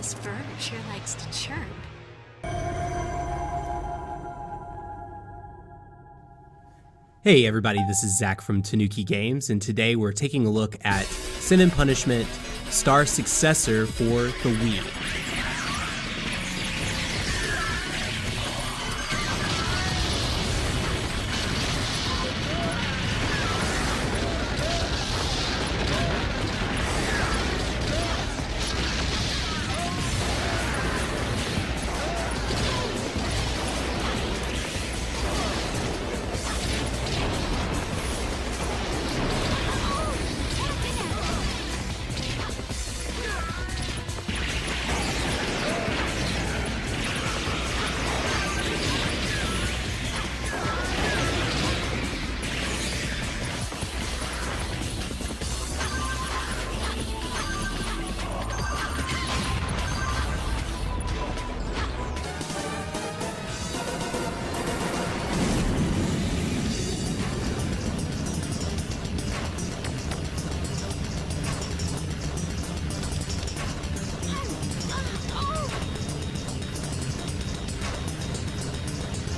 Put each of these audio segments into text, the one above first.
This bird sure likes to chirp. Hey everybody, this is Zach from Tanuki Games, and today we're taking a look at Sin and Punishment Star Successor for the Wii.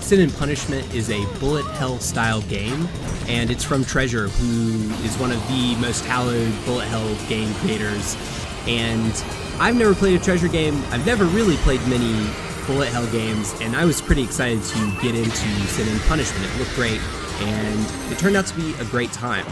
Sin and Punishment is a bullet hell style game, and it's from Treasure, who is one of the most hallowed bullet hell game creators. And I've never played a Treasure game. I've never really played many bullet hell games, and I was pretty excited to get into Sin and Punishment. It looked great, and it turned out to be a great time.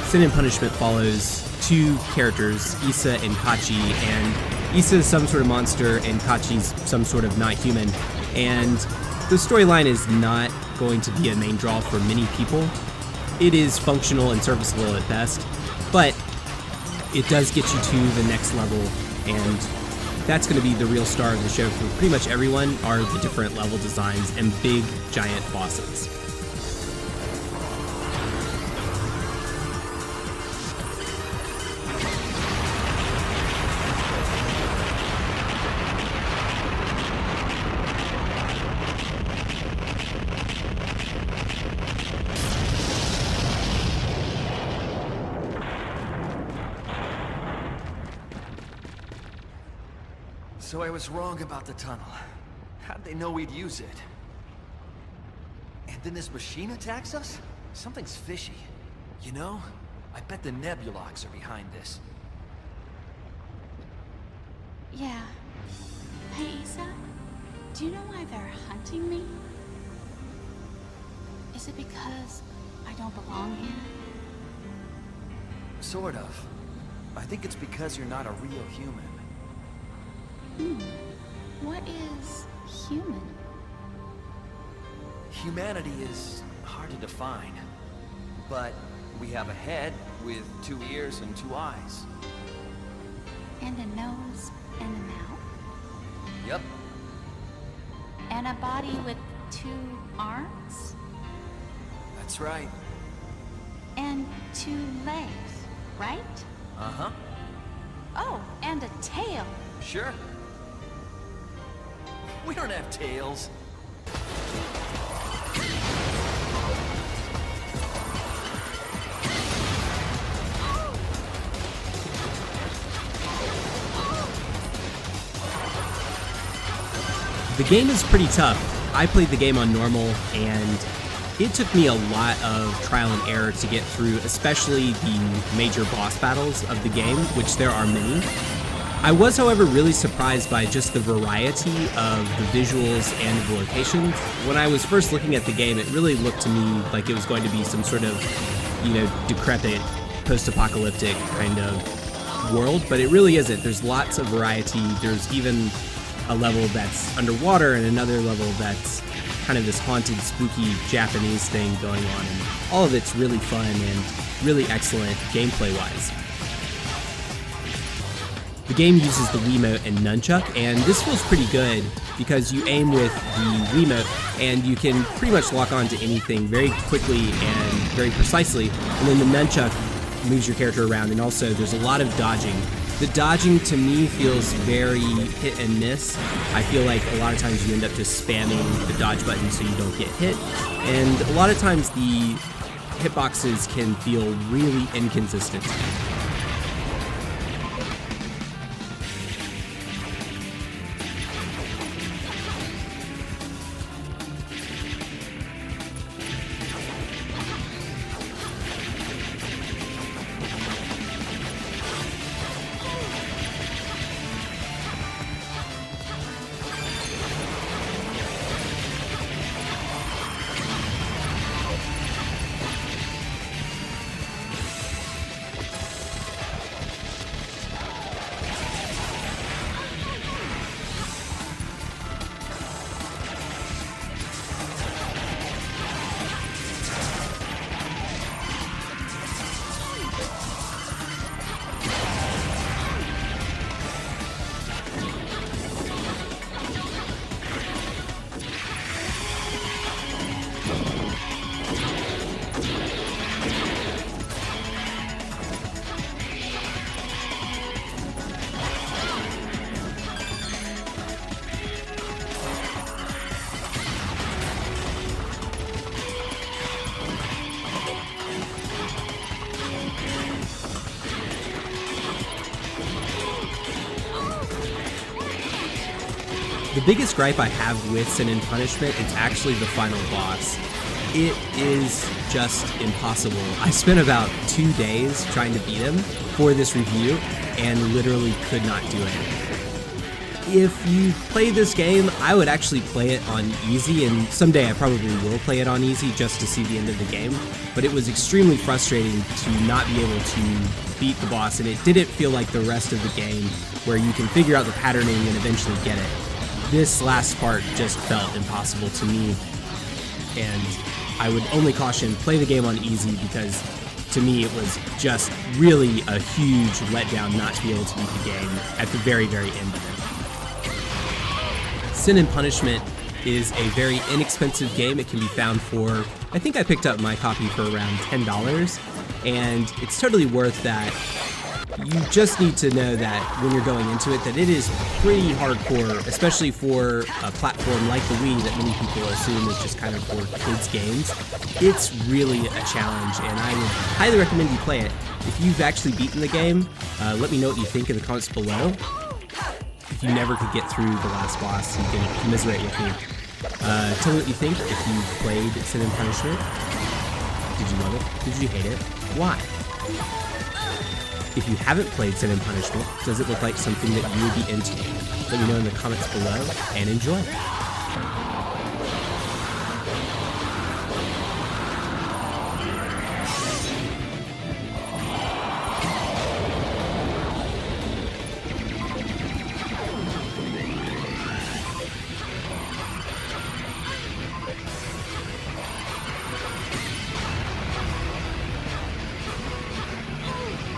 Sin and Punishment follows two characters, Issa and Kachi, and Issa is some sort of monster and Kachi's some sort of not human. And the storyline is not going to be a main draw for many people. It is functional and serviceable at best, but it does get you to the next level, and that's going to be the real star of the show for pretty much everyone, are the different level designs and big giant bosses. So I was wrong about the tunnel. How'd they know we'd use it? And then this machine attacks us? Something's fishy. You know, I bet the Nebulocs are behind this. Yeah. Hey, Issa, do you know why they're hunting me? Is it because I don't belong here? Sort of. I think it's because you're not a real human. What is human? Humanity is hard to define. But we have a head with 2 ears and 2 eyes. And a nose and a mouth? Yep. And a body with 2 arms? That's right. And 2 legs, right? Uh-huh. Oh, and a tail. Sure. We don't have tails. The game is pretty tough. I played the game on normal, and It took me a lot of trial and error to get through, especially the major boss battles of the game, which there are many. I was, however, really surprised by just the variety of the visuals and the locations. When I was first looking at the game, it really looked to me like it was going to be some sort of, you know, decrepit, post-apocalyptic kind of world, but it really isn't. There's lots of variety. There's even a level that's underwater and another level that's kind of this haunted, spooky Japanese thing going on, and all of it's really fun and really excellent gameplay-wise. The game uses the Wiimote and nunchuck, and this feels pretty good because you aim with the Wiimote and you can pretty much lock on to anything very quickly and very precisely, and then the nunchuck moves your character around, and also there's a lot of dodging. The dodging to me feels very hit and miss. I feel like a lot of times you end up just spamming the dodge button so you don't get hit, and a lot of times the hitboxes can feel really inconsistent. The biggest gripe I have with Sin and Punishment is actually the final boss. It is just impossible. I spent about 2 days trying to beat him for this review and literally could not do it. If you play this game, I would actually play it on easy, and someday I probably will play it on easy just to see the end of the game, but it was extremely frustrating to not be able to beat the boss, and it didn't feel like the rest of the game where you can figure out the patterning and eventually get it. This last part just felt impossible to me, and I would only caution play the game on easy because to me it was just really a huge letdown not to be able to beat the game at the very, very end of it. Sin and Punishment is a very inexpensive game. It can be found for, I think I picked up my copy for around $10, and it's totally worth that. You just need to know that when you're going into it that it is pretty hardcore, especially for a platform like the Wii that many people assume is just kind of for kids games. It's really a challenge, and I would highly recommend you play it. If you've actually beaten the game, let me know what you think in the comments below. If you never could get through the last boss, you can commiserate with me. Tell me what you think if you played Sin and Punishment. Did you love it? Did you hate it? Why? If you haven't played Sin and Punishment, does it look like something that you would be into? Let me know in the comments below, and enjoy.